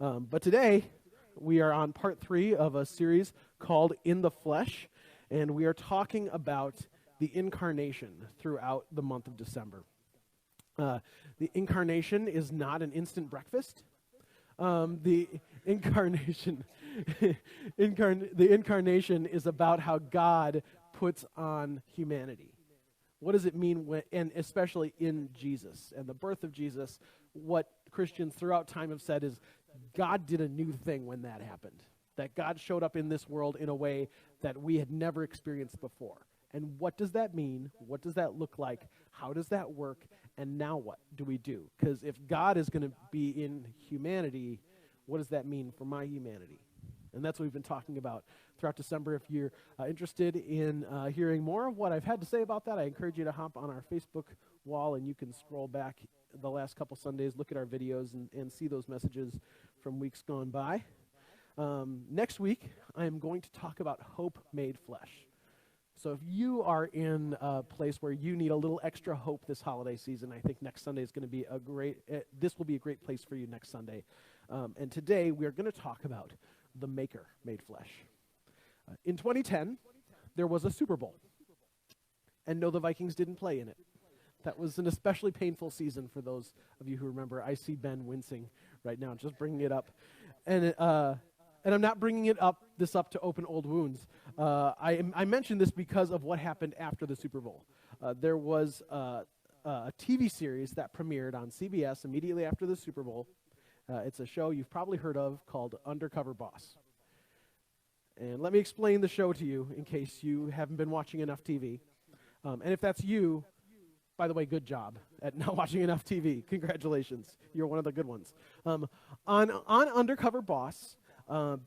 But today, we are on part 3 of a series called In the Flesh, and we are talking about the incarnation throughout the month of December. The incarnation is not an instant breakfast. The incarnation, the incarnation is about how God puts on humanity. What does it mean when, and especially in Jesus and the birth of Jesus? What Christians throughout time have said is God did a new thing when that happened. That God showed up in this world in a way that we had never experienced before. And what does that mean? What does that look like? How does that work? And now what do we do? Because if God is going to be in humanity, what does that mean for my humanity? And that's what we've been talking about throughout December. If you're interested in hearing more of what I've had to say about that, I encourage you to hop on our Facebook wall, and you can scroll back the last couple Sundays, look at our videos, and see those messages from weeks gone by. Next week, I am going to talk about hope made flesh. So if you are in a place where you need a little extra hope this holiday season, I think next Sunday is going to be this will be a great place for you next Sunday. And today, we are going to talk about the Maker made flesh. In 2010, there was a Super Bowl. And no, the Vikings didn't play in it. That was an especially painful season for those of you who remember. I see Ben wincing right now, just bringing it up. And I'm not bringing this up to open old wounds. I mentioned this because of what happened after the Super Bowl. There was a TV series that premiered on CBS immediately after the Super Bowl. It's a show you've probably heard of called Undercover Boss. And let me explain the show to you in case you haven't been watching enough TV. And if that's you, by the way, good job at not watching enough TV. Congratulations. You're one of the good ones. On Undercover Boss, the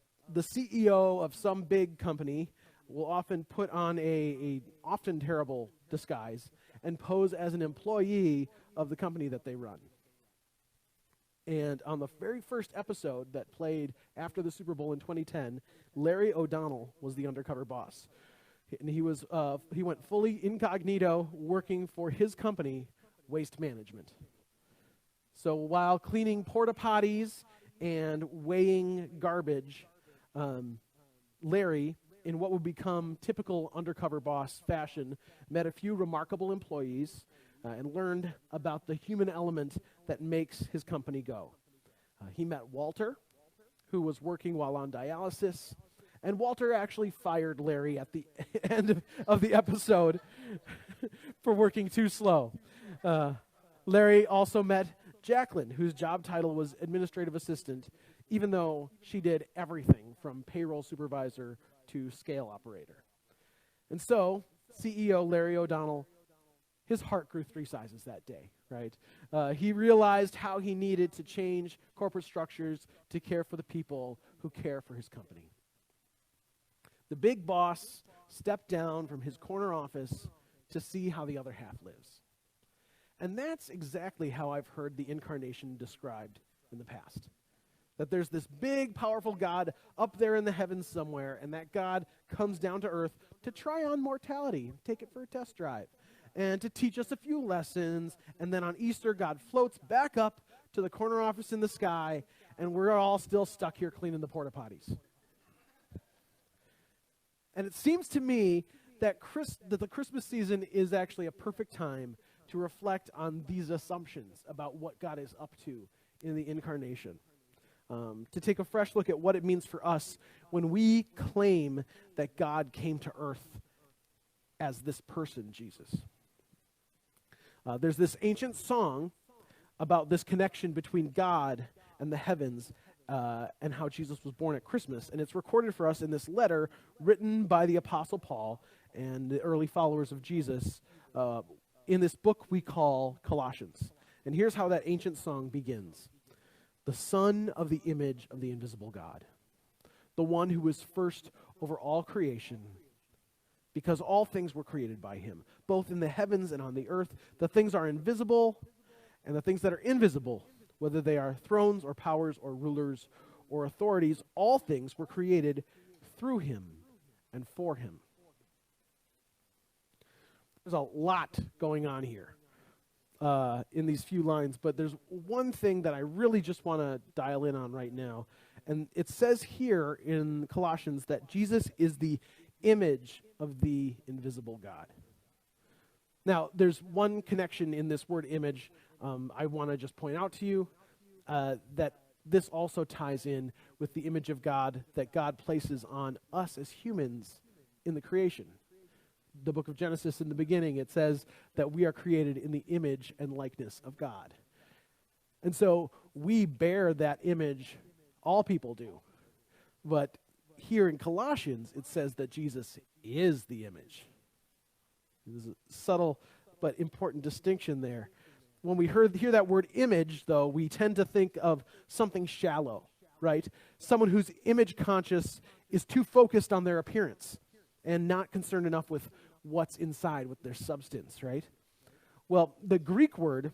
CEO of some big company will often put on a often terrible disguise and pose as an employee of the company that they run. And on the very first episode that played after the Super Bowl in 2010, Larry O'Donnell was the undercover boss. And he went fully incognito working for his company, Waste Management. So while cleaning porta potties and weighing garbage, Larry, in what would become typical undercover boss fashion, met a few remarkable employees and learned about the human element that makes his company go. He met Walter, who was working while on dialysis, and Walter actually fired Larry at the end of the episode for working too slow. Larry also met Jacqueline, whose job title was administrative assistant, even though she did everything from payroll supervisor to scale operator. And so, CEO Larry O'Donnell, his heart grew 3 sizes that day, right? He realized how he needed to change corporate structures to care for the people who care for his company. The big boss stepped down from his corner office to see how the other half lives. And that's exactly how I've heard the incarnation described in the past. That there's this big, powerful God up there in the heavens somewhere, and that God comes down to earth to try on mortality, take it for a test drive, and to teach us a few lessons. And then on Easter, God floats back up to the corner office in the sky, and we're all still stuck here cleaning the porta potties. And it seems to me that the Christmas season is actually a perfect time to reflect on these assumptions about what God is up to in the incarnation. To take a fresh look at what it means for us when we claim that God came to earth as this person, Jesus. There's this ancient song about this connection between God and the heavens and how Jesus was born at Christmas. And it's recorded for us in this letter written by the Apostle Paul and the early followers of Jesus in this book we call Colossians. And here's how that ancient song begins. The Son of the image of the invisible God, the one who was first over all creation, because all things were created by him, both in the heavens and on the earth. The things are invisible, and the things that are invisible, whether they are thrones or powers or rulers or authorities, all things were created through him and for him. There's a lot going on here. in these few lines, but there's one thing that I really just want to dial in on right now. And it says here in Colossians that Jesus is the image of the invisible God. Now, there's one connection in this word image I want to just point out to you, that this also ties in with the image of God that God places on us as humans in the creation. The book of Genesis, in the beginning, it says that we are created in the image and likeness of God. And so we bear that image, all people do. But here in Colossians, it says that Jesus is the image. There's a subtle but important distinction there. When we hear that word image, though, we tend to think of something shallow, right? Someone who's image conscious is too focused on their appearance and not concerned enough with what's inside, with their substance, right? Well, the Greek word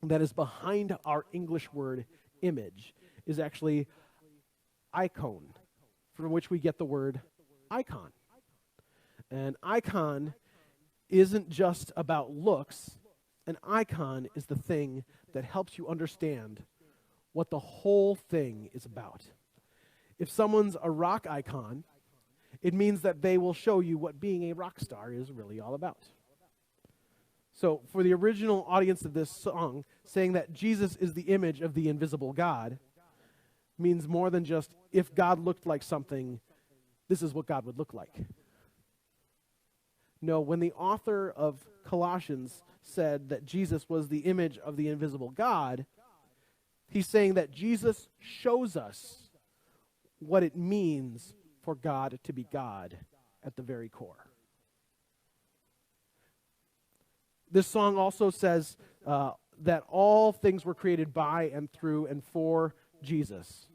that is behind our English word image is actually icon, from which we get the word icon. And icon isn't just about looks. An icon is the thing that helps you understand what the whole thing is about. If someone's a rock icon, it means that they will show you what being a rock star is really all about. So for the original audience of this song, saying that Jesus is the image of the invisible God means more than just if God looked like something, this is what God would look like. No, when the author of Colossians said that Jesus was the image of the invisible God, he's saying that Jesus shows us what it means for God to be God at the very core. This song also says that all things were created by and through and for Jesus.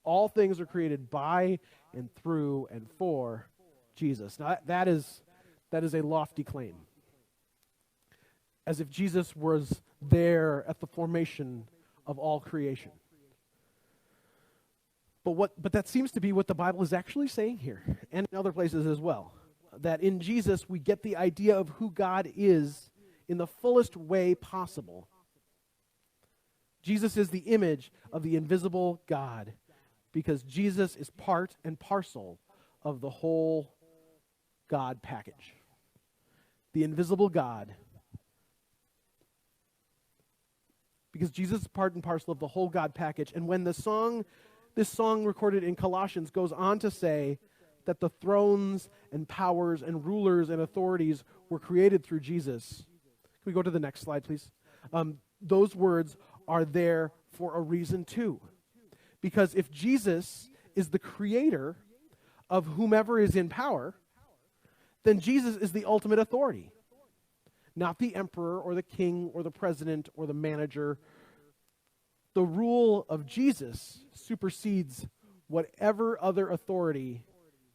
All things are created by and through and for Jesus. Now that is a lofty claim. As if Jesus was there at the formation of all creation. But that seems to be what the Bible is actually saying here, and in other places as well. That in Jesus we get the idea of who God is in the fullest way possible. Jesus is the image of the invisible God because Jesus is part and parcel of the whole God package. The invisible God. Because Jesus is part and parcel of the whole God package. And when this song recorded in Colossians goes on to say that the thrones and powers and rulers and authorities were created through Jesus. Can we go to the next slide, please? Those words are there for a reason too. Because if Jesus is the creator of whomever is in power, then Jesus is the ultimate authority. Not the emperor or the king or the president or the manager. The rule of Jesus supersedes whatever other authority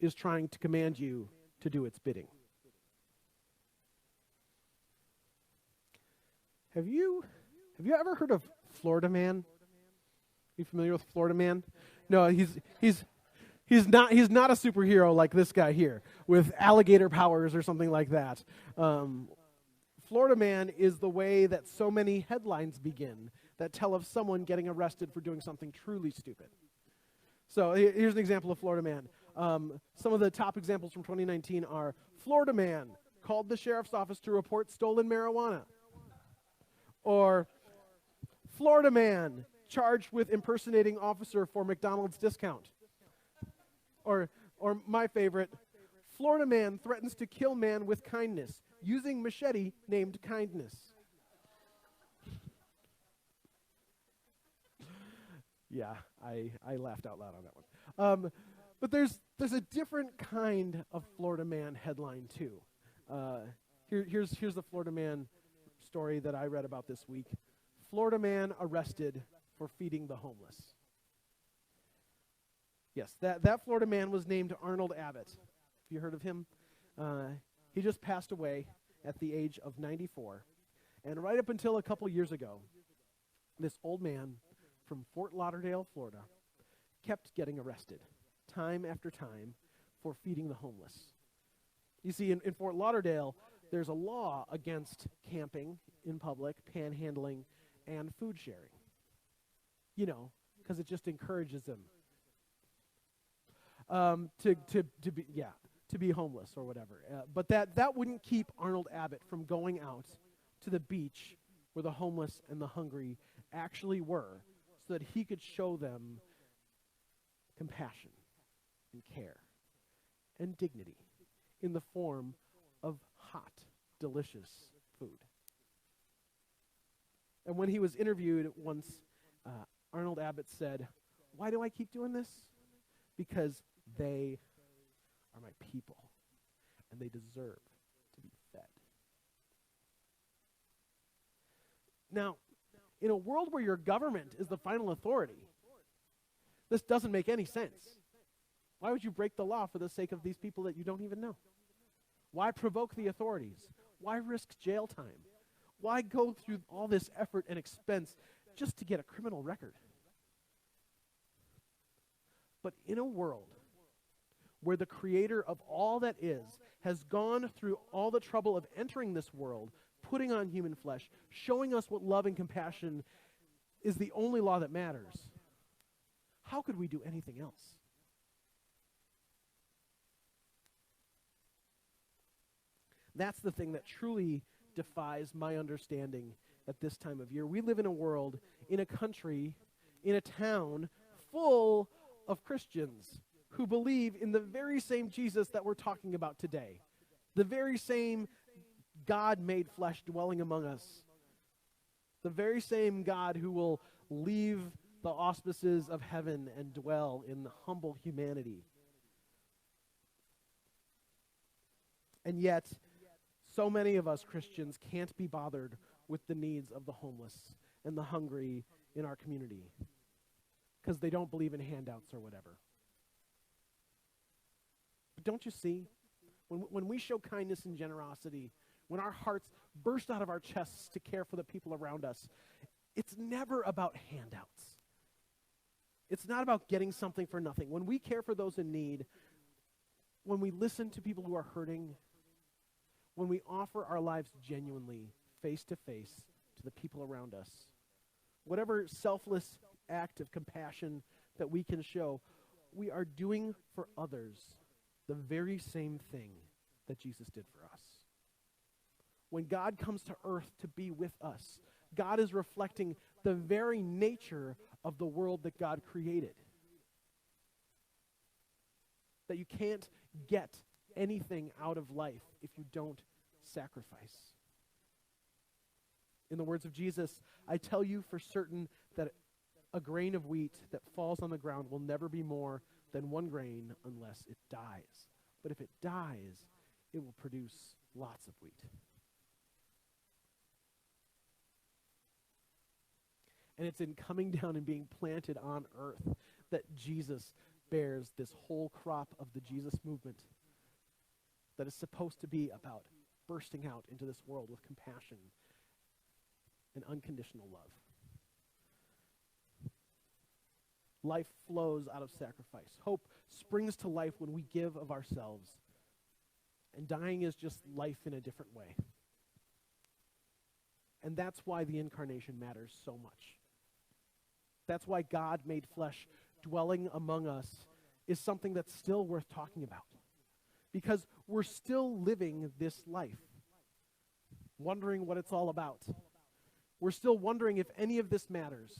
is trying to command you to do its bidding. Have you ever heard of Florida Man? Are you familiar with Florida Man? No, he's not a superhero like this guy here with alligator powers or something like that. Florida Man is the way that so many headlines begin that tell of someone getting arrested for doing something truly stupid. So here's an example of Florida Man. Some of the top examples from 2019 are Florida Man called the sheriff's office to report stolen marijuana. Or Florida Man charged with impersonating officer for McDonald's discount. Or my favorite, Florida Man threatens to kill man with kindness using machete named Kindness. Yeah, I laughed out loud on that one. But there's a different kind of Florida Man headline too. Here's the Florida Man story that I read about this week. Florida Man arrested for feeding the homeless. Yes, that Florida man was named Arnold Abbott. Have you heard of him? He just passed away at the age of 94. And right up until a couple years ago, this old man from Fort Lauderdale, Florida, kept getting arrested time after time for feeding the homeless. You see, in Fort Lauderdale, there's a law against camping in public, panhandling, and food sharing. You know, because it just encourages them to be homeless or whatever. But that wouldn't keep Arnold Abbott from going out to the beach where the homeless and the hungry actually were, so that he could show them compassion and care and dignity in the form of hot, delicious food. And when he was interviewed once, Arnold Abbott said, "Why do I keep doing this? Because they are my people, and they deserve to be fed." Now, in a world where your government is the final authority, this doesn't make any sense. Why would you break the law for the sake of these people that you don't even know? Why provoke the authorities? Why risk jail time? Why go through all this effort and expense just to get a criminal record? But in a world where the creator of all that is has gone through all the trouble of entering this world, putting on human flesh, showing us what love and compassion is the only law that matters, how could we do anything else? That's the thing that truly defies my understanding at this time of year. We live in a world, in a country, in a town full of Christians who believe in the very same Jesus that we're talking about today, the very same God made flesh dwelling among us, the very same God who will leave the auspices of heaven and dwell in humble humanity. And yet, so many of us Christians can't be bothered with the needs of the homeless and the hungry in our community because they don't believe in handouts or whatever. But don't you see? When we show kindness and generosity, when our hearts burst out of our chests to care for the people around us, it's never about handouts. It's not about getting something for nothing. When we care for those in need, when we listen to people who are hurting, when we offer our lives genuinely, face to face, to the people around us, whatever selfless act of compassion that we can show, we are doing for others the very same thing that Jesus did for us. When God comes to earth to be with us, God is reflecting the very nature of the world that God created. That you can't get anything out of life if you don't sacrifice. In the words of Jesus, I tell you for certain that a grain of wheat that falls on the ground will never be more than one grain unless it dies. But if it dies, it will produce lots of wheat. And it's in coming down and being planted on earth that Jesus bears this whole crop of the Jesus movement that is supposed to be about bursting out into this world with compassion and unconditional love. Life flows out of sacrifice. Hope springs to life when we give of ourselves. And dying is just life in a different way. And that's why the incarnation matters so much. That's why God made flesh dwelling among us is something that's still worth talking about. Because we're still living this life, wondering what it's all about. We're still wondering if any of this matters.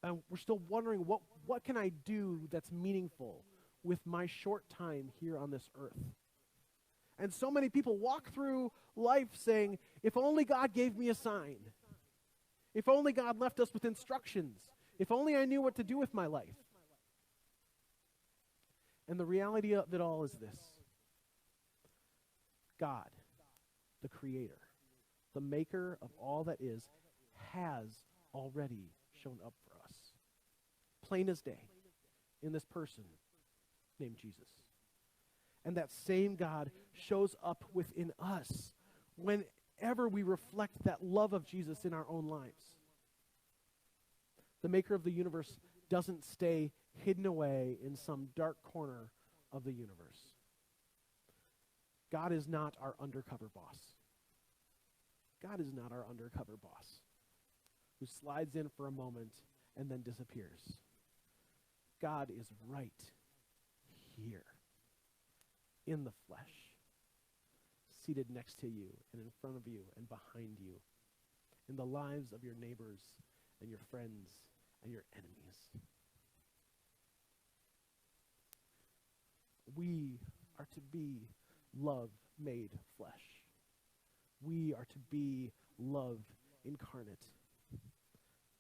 And we're still wondering, what can I do that's meaningful with my short time here on this earth? And so many people walk through life saying, if only God gave me a sign. If only God left us with instructions. If only I knew what to do with my life. And the reality of it all is this. God, the Creator, the maker of all that is, has already shown up for us. Plain as day, in this person named Jesus. And that same God shows up within us whenever we reflect that love of Jesus in our own lives. The maker of the universe doesn't stay hidden away in some dark corner of the universe. God is not our undercover boss. God is not our undercover boss who slides in for a moment and then disappears. God is right here in the flesh, seated next to you and in front of you and behind you, in the lives of your neighbors and your friends and your enemies. We are to be love made flesh. We are to be love incarnate.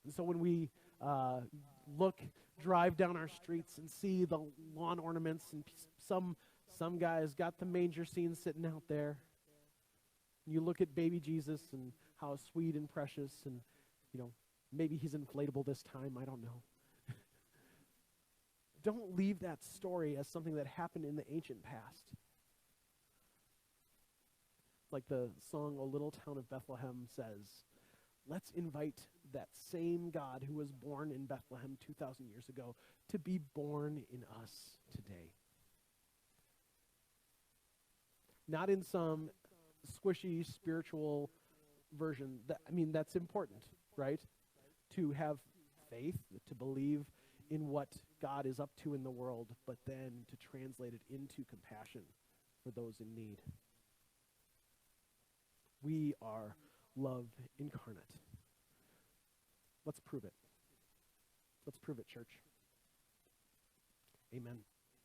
And so when we drive down our streets and see the lawn ornaments, and some guys got the manger scene sitting out there, and you look at baby Jesus and how sweet and precious, and maybe he's inflatable this time, I don't know. Don't leave that story as something that happened in the ancient past. Like the song, O Little Town of Bethlehem says, let's invite that same God who was born in Bethlehem 2,000 years ago to be born in us today. Not in some squishy spiritual version. That's important, right? To have faith, to believe in what God is up to in the world, but then to translate it into compassion for those in need. We are love incarnate. Let's prove it. Let's prove it, church. Amen.